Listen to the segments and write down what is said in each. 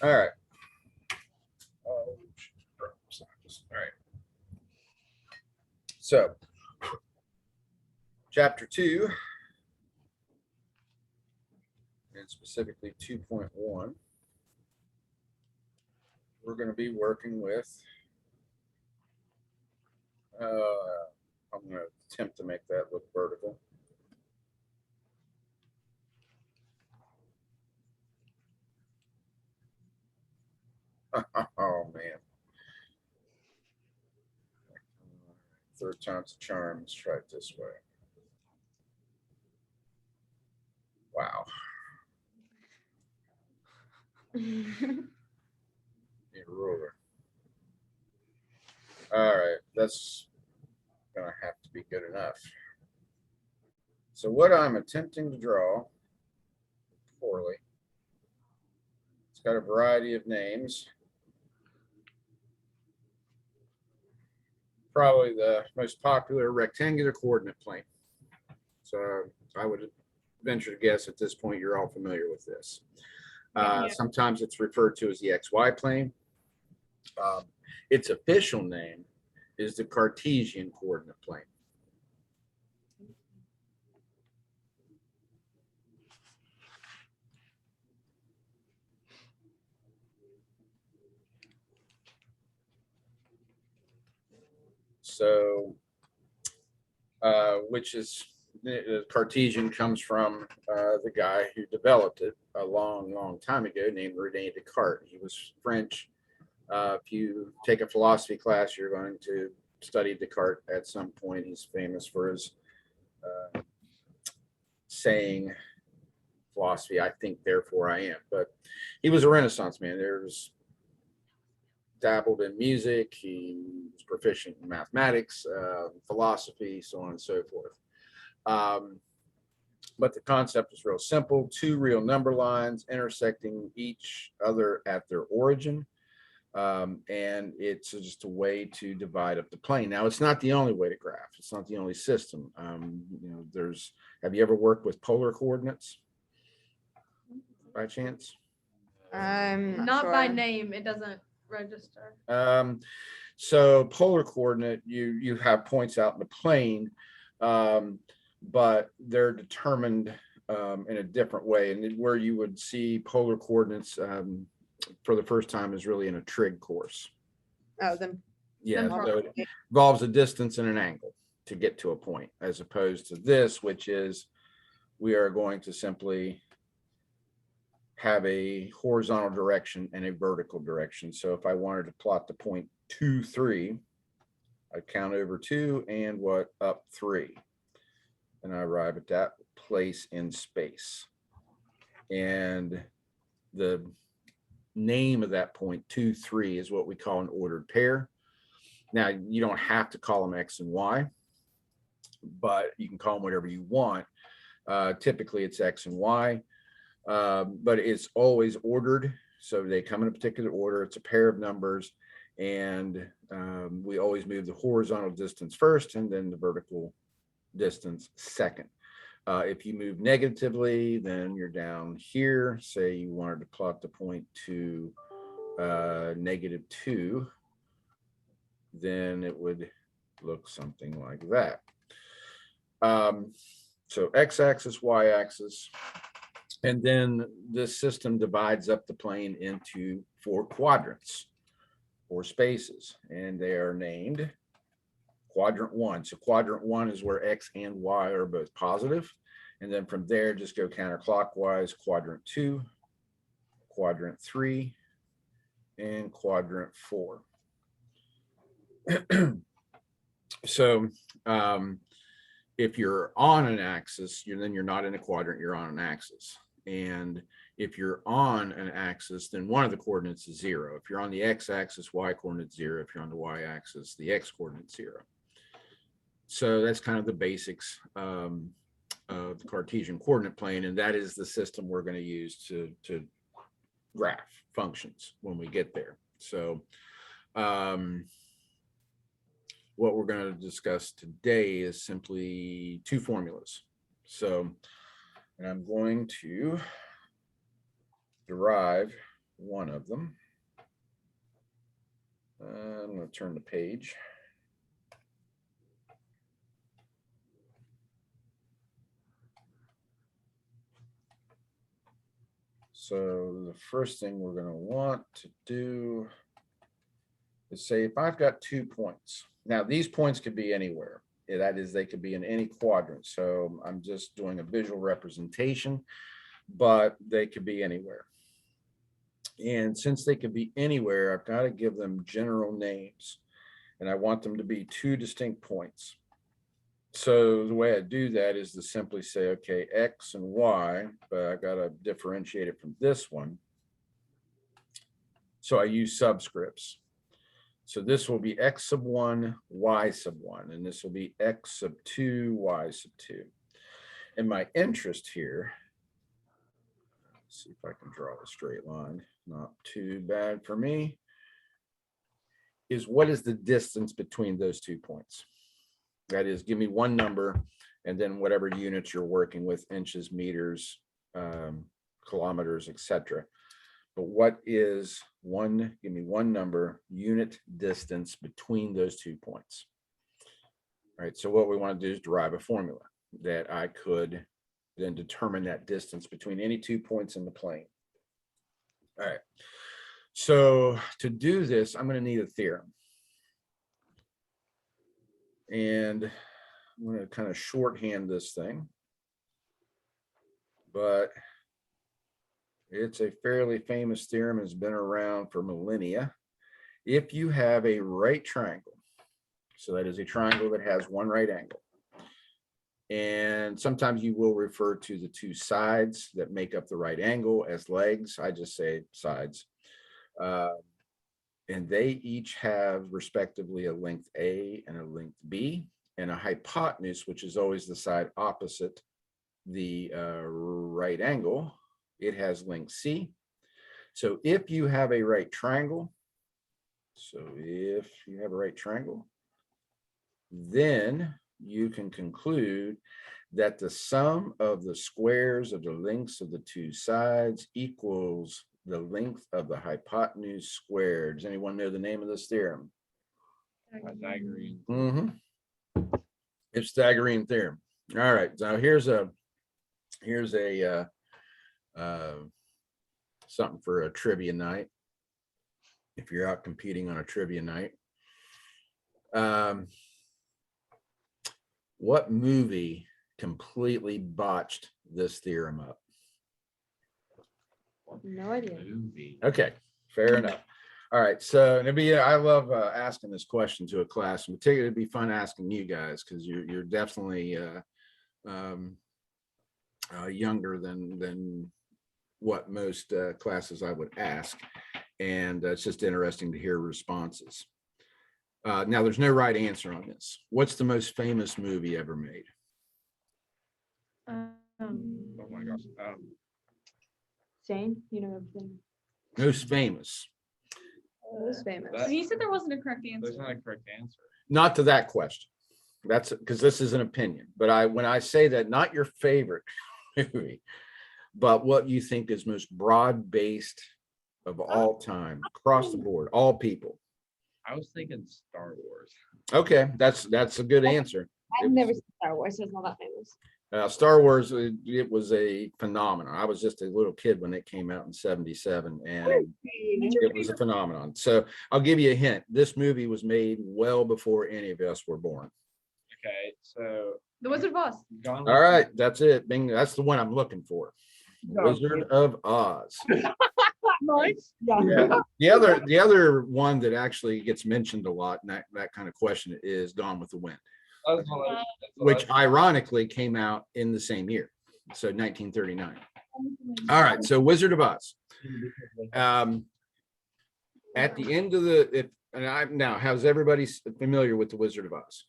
All right. Oh, all right. So, chapter 2, and specifically 2.1, we're going to be working with, I'm going to attempt to make that look vertical. Oh, man. Third time's a charm. Let's try it this way. Wow. Need a ruler. All right. That's going to have to be good enough. So what I'm attempting to draw, poorly, it's got a variety of names. Probably the most popular rectangular coordinate plane. So I would venture to guess at this point you're all familiar with this. Sometimes it's referred to as the XY plane. Its official name is the Cartesian coordinate plane. So, which is the Cartesian comes from the guy who developed it a long, long time ago, named Rene Descartes. He was French. If you take a philosophy class, you're going to study Descartes at some point. He's famous for his saying, philosophy, I think, therefore I am. But he was a Renaissance man. There's dabbled in music. He was proficient in mathematics, philosophy, so on and so forth. But the concept is real simple: two real number lines intersecting each other at their origin. And it's just a way to divide up the plane. Now, it's not the only way to graph. It's not the only system. Have you ever worked with polar coordinates by chance? Not sure. by name. It doesn't register. So polar coordinate, you have points out in the plane, but they're determined in a different way. And where you would see polar coordinates for the first time is really in a trig course. Oh, then. Yeah, so it involves a distance and an angle to get to a point, as opposed to this, which is we are going to simply have a horizontal direction and a vertical direction. So if I wanted to plot the point 2, 3, I count over 2 and what up 3, and I arrive at that place in space. And the name of that point 2, 3 is what we call an ordered pair. Now, you don't have to call them X and Y, but you can call them whatever you want. Typically, it's X and Y, but it's always ordered. So they come in a particular order. It's a pair of numbers, and we always move the horizontal distance first and then the vertical distance second. If you move negatively, then you're down here. Say you wanted to plot the point to -2, then it would look something like that. So x-axis, y-axis, and then this system divides up the plane into 4 quadrants or spaces, and they are named quadrant 1. So quadrant 1 is where x and y are both positive, and then from there just go counterclockwise: quadrant 2, quadrant 3, and quadrant 4. So if you're on an axis, then you're not in a quadrant, you're on an axis. And if you're on an axis, then one of the coordinates is 0. If you're on the x-axis, y coordinate 0. If you're on the y-axis, the x coordinate 0. So that's kind of the basics of the Cartesian coordinate plane, and that is the system we're going to use to graph functions when we get there. So what we're going to discuss today is simply 2 formulas. So, and I'm going to derive one of them. I'm going to turn the page. So the first thing we're going to want to do is say if I've got 2 points. Now these points could be anywhere. That is, they could be in any quadrant. So I'm just doing a visual representation, but they could be anywhere. And since they could be anywhere, I've got to give them general names. And I want them to be 2 distinct points. So the way I do that is to simply say, okay, X and Y, but I got to differentiate it from this one. So I use subscripts. So this will be X sub 1, Y sub 1, and this will be X sub 2, Y sub 2. And my interest here, let's see if I can draw a straight line, not too bad for me, is what is the distance between those 2 points? That is, give me one number and then whatever units you're working with, inches, meters, kilometers, etc. But what is one, give me one number, unit distance between those 2 points. All right, so what we want to do is derive a formula that I could then determine that distance between any 2 points in the plane. All right, so to do this, I'm going to need a theorem. And I'm going to kind of shorthand this thing, but it's a fairly famous theorem, has been around for millennia. If you have a right triangle, so that is a triangle that has one right angle, and sometimes you will refer to the 2 sides that make up the right angle as legs. I just say sides. And they each have respectively a length A and a length B, and a hypotenuse, which is always the side opposite the right angle. It has length C. So if you have a right triangle, then you can conclude that the sum of the squares of the lengths of the 2 sides equals the length of the hypotenuse squared. Does anyone know the name of this theorem? Pythagorean. It's Pythagorean theorem. All right, so here's a something for a trivia night. If you're out competing on a trivia night, what movie completely botched this theorem up? No idea. Okay, fair enough. All right, so I love asking this question to a class, and particularly it'd be fun asking you guys because you're definitely younger than what most classes I would ask, and it's just interesting to hear responses. Now, there's no right answer on this. What's the most famous movie ever made? Oh my gosh. Shane, you know everything. Most famous. Most famous. That- You said there wasn't a correct answer. There's not a correct answer. Not to that question. That's because this is an opinion. But when I say that, not your favorite movie, but what you think is most broad-based of all time, across the board, all people. I was thinking Star Wars. Okay, that's a good answer. I've never seen Star Wars, so it's not that famous. Star Wars, it was a phenomenon. I was just a little kid when it came out in '77, and it was a phenomenon. So I'll give you a hint. This movie was made well before any of us were born. Okay, so The Wizard of Oz. Gone All right, that's it. Bing, that's the one I'm looking for. Wizard of Oz. Nice. Yeah. The other one that actually gets mentioned a lot in that kind of question is Gone with the Wind, which ironically came out in the same year, so 1939. All right, so Wizard of Oz. At the end of now, how's everybody familiar with the Wizard of Oz?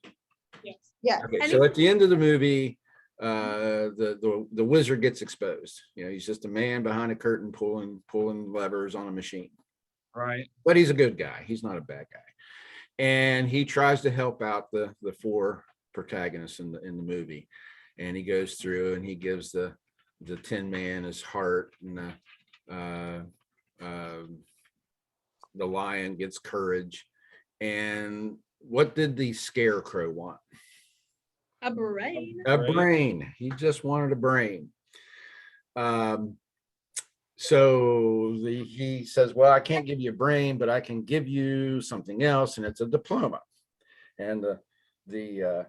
Yes. Yeah. Okay, so at the end of the movie, the wizard gets exposed. He's just a man behind a curtain pulling levers on a machine. Right. But he's a good guy. He's not a bad guy. And he tries to help out the 4 protagonists in the movie. And he goes through and he gives the Tin Man his heart and the lion gets courage. And what did the scarecrow want? A brain. A Brain. brain. He just wanted a brain. So he says, well, I can't give you a brain, but I can give you something else, and it's a diploma. And the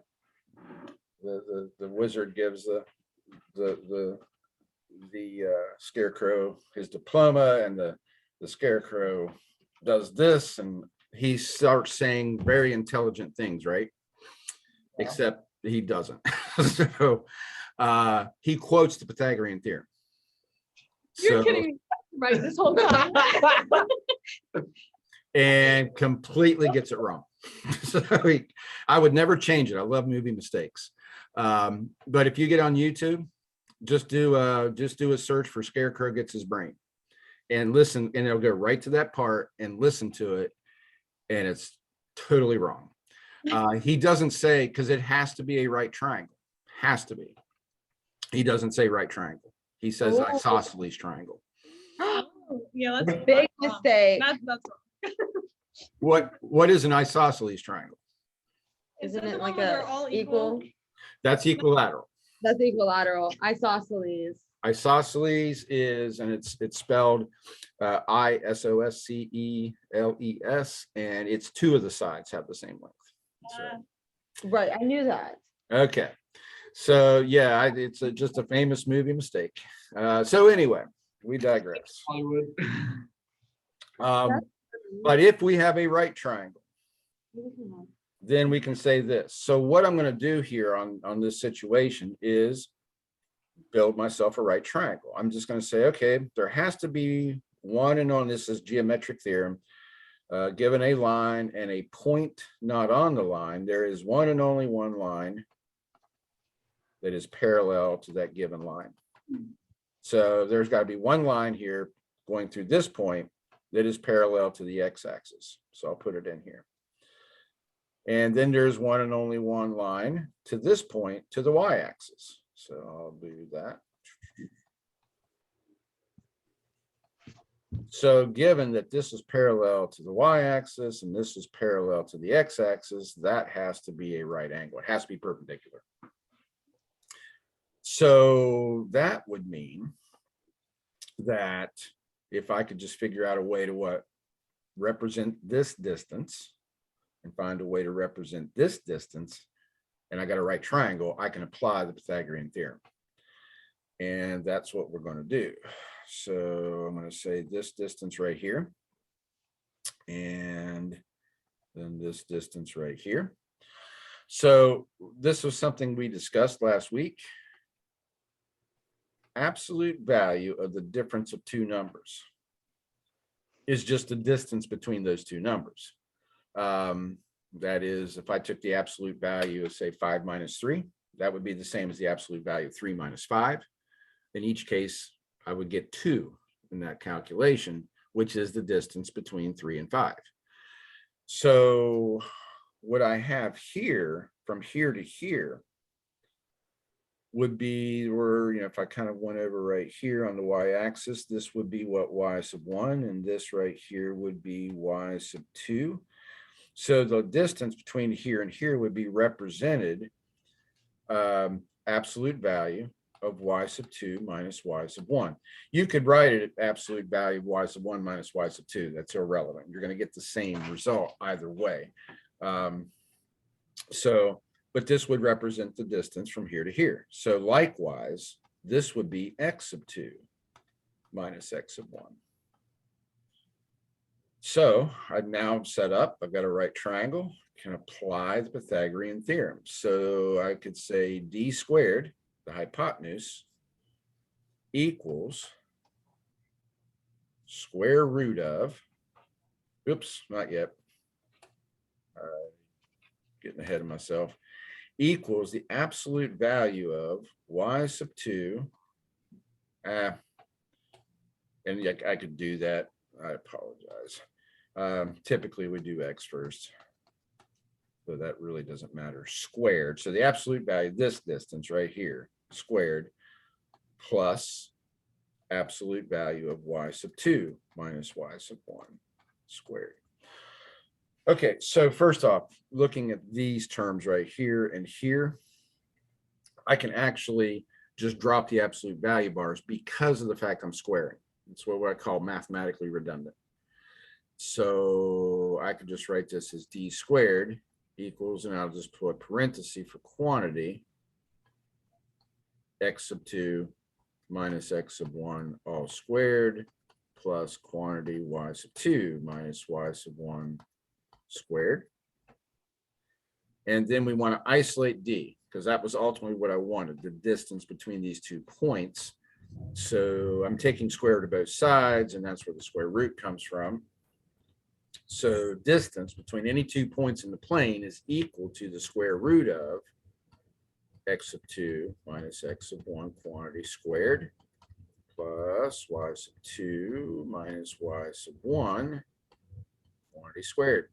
wizard gives the scarecrow his diploma, and the scarecrow does this, and he starts saying very intelligent things, right? Yeah. Except he doesn't. So he quotes the Pythagorean theorem. You're So, kidding me. Right, this whole time. and completely gets it wrong. So I would never change it. I love movie mistakes. But if you get on YouTube, just do a search for Scarecrow gets his brain and listen, and it'll go right to that part and listen to it. And it's totally wrong. He doesn't say, because it has to be a right triangle. Has to be. He doesn't say right triangle. He says Oh. isosceles triangle. Yeah, that's Big wrong. mistake. That's What is an isosceles triangle? Isn't that the it one like where they're a all equal? That's equilateral. That's equilateral. Isosceles. Isosceles is, and it's spelled isosceles, and it's two of the sides have the same length. So, Right, I knew that. okay. So yeah, it's just a famous movie mistake. So anyway, we digress. Hollywood. But if we have a right triangle, then we can say this. So what I'm going to do here on this situation is build myself a right triangle. I'm just going to say, okay, there has to be one and on this is geometric theorem. Given a line and a point not on the line, there is one and only one line that is parallel to that given line. So there's got to be one line here going through this point that is parallel to the x-axis. So I'll put it in here. And then there's one and only one line to this point to the y-axis. So I'll do that. So given that this is parallel to the y-axis and this is parallel to the x-axis, that has to be a right angle. It has to be perpendicular. So that would mean that if I could just figure out a way to represent this distance and find a way to represent this distance, and I got a right triangle, I can apply the Pythagorean theorem. And that's what we're going to do. So I'm going to say this distance right here, and then this distance right here. So this was something we discussed last week. Absolute value of the difference of two numbers is just the distance between those two numbers. That is, if I took the absolute value of say 5 minus 3, that would be the same as the absolute value of 3 minus 5. In each case, I would get 2 in that calculation, which is the distance between 3 and 5. So what I have here from here to here would be where, if I kind of went over right here on the y-axis, this would be what y sub 1, and this right here would be y sub 2. So the distance between here and here would be represented absolute value of y sub 2 minus y sub 1. You could write it at absolute value of y sub 1 minus y sub 2. That's irrelevant. You're going to get the same result either way. But this would represent the distance from here to here. So likewise, this would be x sub 2 minus x sub 1. So I've now set up, I've got a right triangle, can apply the Pythagorean theorem. So I could say d squared, the hypotenuse, equals square root of, oops, not yet. Getting ahead of myself. Equals the absolute value of y sub 2. And I could do that. I apologize. Typically we do x first. So that really doesn't matter. Squared. So the absolute value, this distance right here, squared plus absolute value of y sub 2 minus y sub 1 squared. Okay, so first off, looking at these terms right here and here, I can actually just drop the absolute value bars because of the fact I'm squaring. It's what I call mathematically redundant. So I could just write this as d squared equals, and I'll just put parenthesis for quantity, x sub 2 minus x sub 1 all squared plus quantity y sub 2 minus y sub 1 squared. And then we want to isolate d, because that was ultimately what I wanted, the distance between these 2 points. So I'm taking square root of both sides, and that's where the square root comes from. So distance between any 2 points in the plane is equal to the square root of x sub 2 minus x sub 1 quantity squared plus y sub 2 minus y sub 1 quantity squared.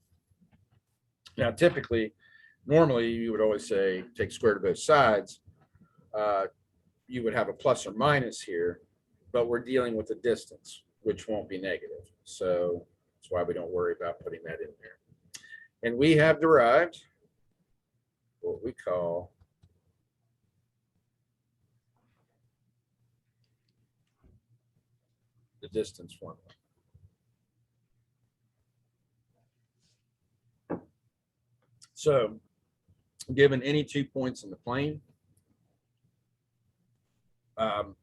Now, typically, normally you would always say take square root of both sides. You would have a plus or minus here, but we're dealing with the distance, which won't be negative. So that's why we don't worry about putting that in there. And we have derived what we call the distance formula. So given any 2 points in the plane,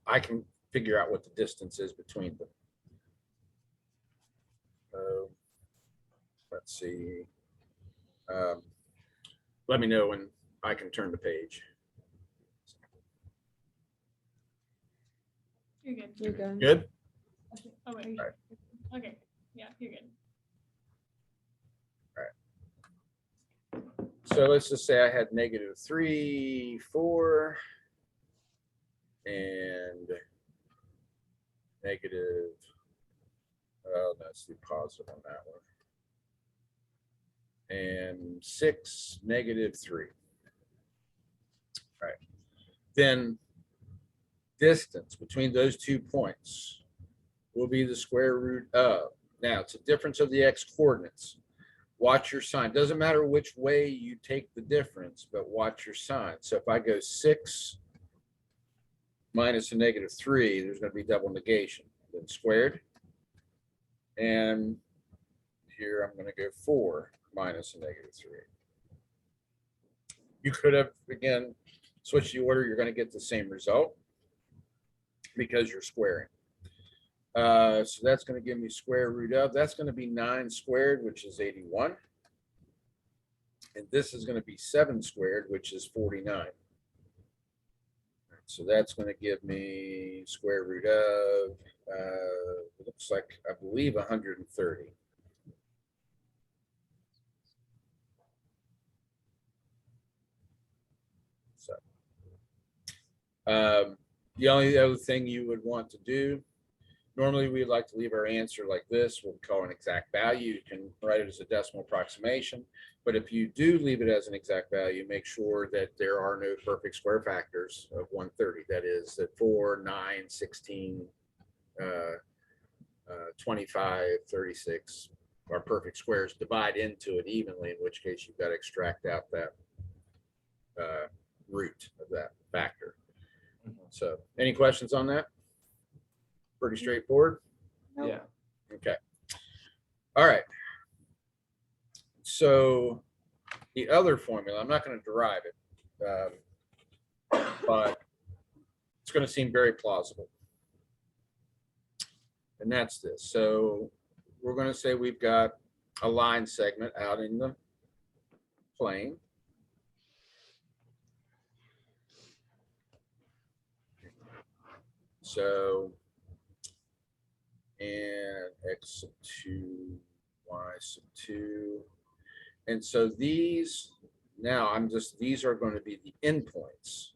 I can figure out what the distance is between them. Let's see. Let me know when I can turn the page. You're good. You're good. Good? Okay. Oh, wait. All right. Okay. Yeah, you're good. So let's just say I had -3, 4, and negative, oh, let's do positive on that one. And 6, -3. All right. Then distance between those 2 points will be the square root of. Now, it's a difference of the x coordinates. Watch your sign. Doesn't matter which way you take the difference, but watch your sign. So if I go 6 minus a -3, there's going to be double negation, then squared. And here I'm going to go 4 minus a -3. You could have, again, switched the order. You're going to get the same result because you're squaring. So that's going to give me square root of, that's going to be 9 squared, which is 81. And this is going to be 7 squared, which is 49. So that's going to give me square root of, it looks like, I believe, 130. So the only other thing you would want to do, normally we'd like to leave our answer like this, what we call an exact value. You can write it as a decimal approximation, but if you do leave it as an exact value, make sure that there are no perfect square factors of 130. That is that 4, 9, 16, 25, 36 are perfect squares. Divide into it evenly, in which case you've got to extract out that root of that factor. So any questions on that? Pretty straightforward. Nope. Yeah. Okay. All right. So the other formula, I'm not going to derive it, but it's going to seem very plausible. And that's this. So we're going to say we've got a line segment out in the plane. So, and x sub 2, y sub 2. And so these, now these are going to be the endpoints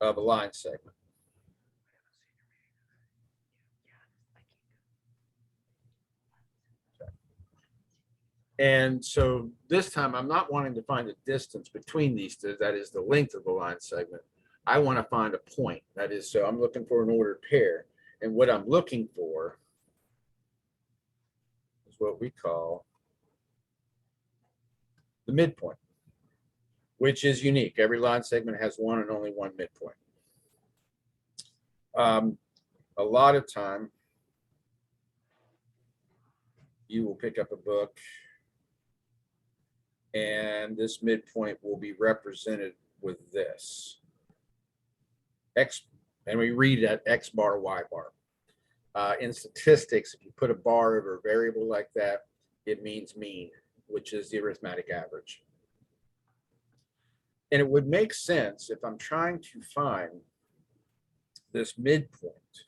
of a line segment. And so this time I'm not wanting to find the distance between these two, that is the length of the line segment. I want to find a point. That is, so I'm looking for an ordered pair. And what I'm looking for is what we call the midpoint, which is unique. Every line segment has one and only one midpoint. A lot of time, you will pick up a book and this midpoint will be represented with this X, and we read at X bar, Y bar. In statistics, if you put a bar over a variable like that, it means mean, which is the arithmetic average. And it would make sense if I'm trying to find this midpoint.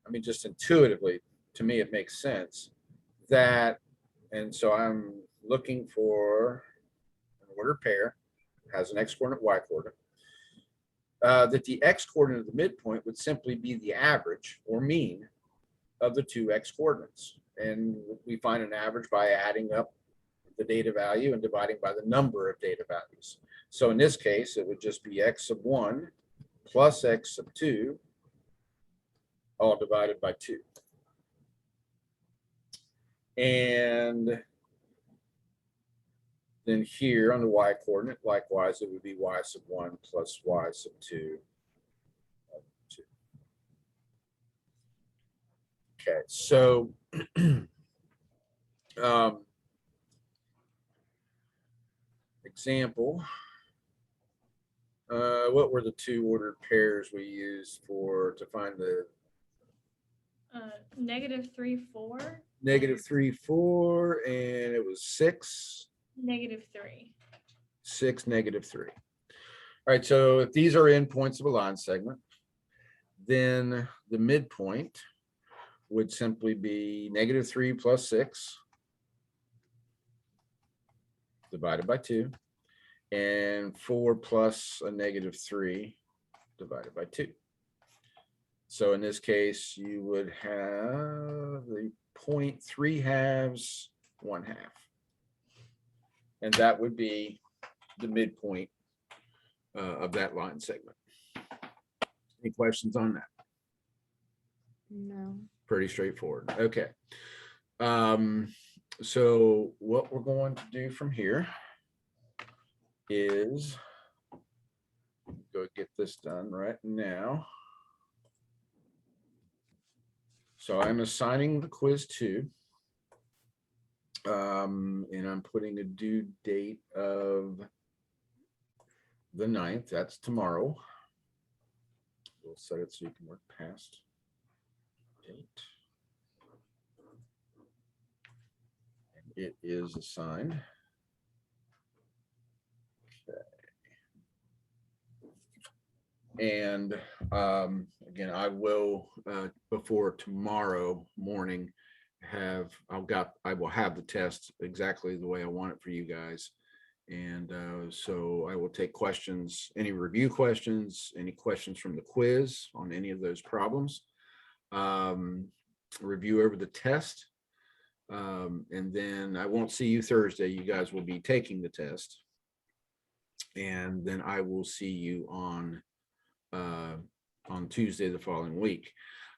I mean, just intuitively, to me, it makes sense that, and so I'm looking for an ordered pair, has an X coordinate, Y coordinate, that the X coordinate of the midpoint would simply be the average or mean of the two X coordinates. And we find an average by adding up the data value and dividing by the number of data values. So in this case, it would just be X sub 1 plus X sub 2, all divided by 2. And then here on the Y coordinate, likewise, it would be Y sub 1 plus Y sub 2. Okay, so example, what were the two ordered pairs we used to find the -3, 4. -3, 4, and it was 6, -3. 6, -3. All right, so if these are endpoints of a line segment, then the midpoint would simply be -3 plus 6 divided by 2, and 4 plus a -3 divided by 2. So in this case, you would have the 0.3 1/2. And that would be the midpoint of that line segment. Any questions on that? No. Pretty straightforward. Okay. So what we're going to do from here is go get this done right now. So I'm assigning the quiz 2. And I'm putting a due date of the 9th. That's tomorrow. We'll set it so you can work past date. It is assigned. Okay. And again, I will before tomorrow morning I will have the test exactly the way I want it for you guys. And so I will take questions, any review questions, any questions from the quiz on any of those problems, review over the test. And then I won't see you Thursday. You guys will be taking the test. And then I will see you on Tuesday the following week.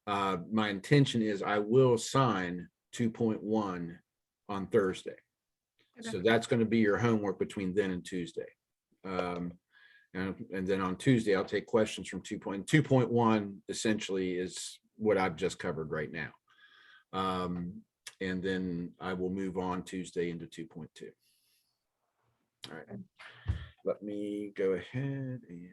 My intention is I will assign 2.1 on Thursday. Okay. So that's going to be your homework between then and Tuesday. And then on Tuesday, I'll take questions from 2.1 essentially is what I've just covered right now. And then I will move on Tuesday into 2.2. All right. Let me go ahead and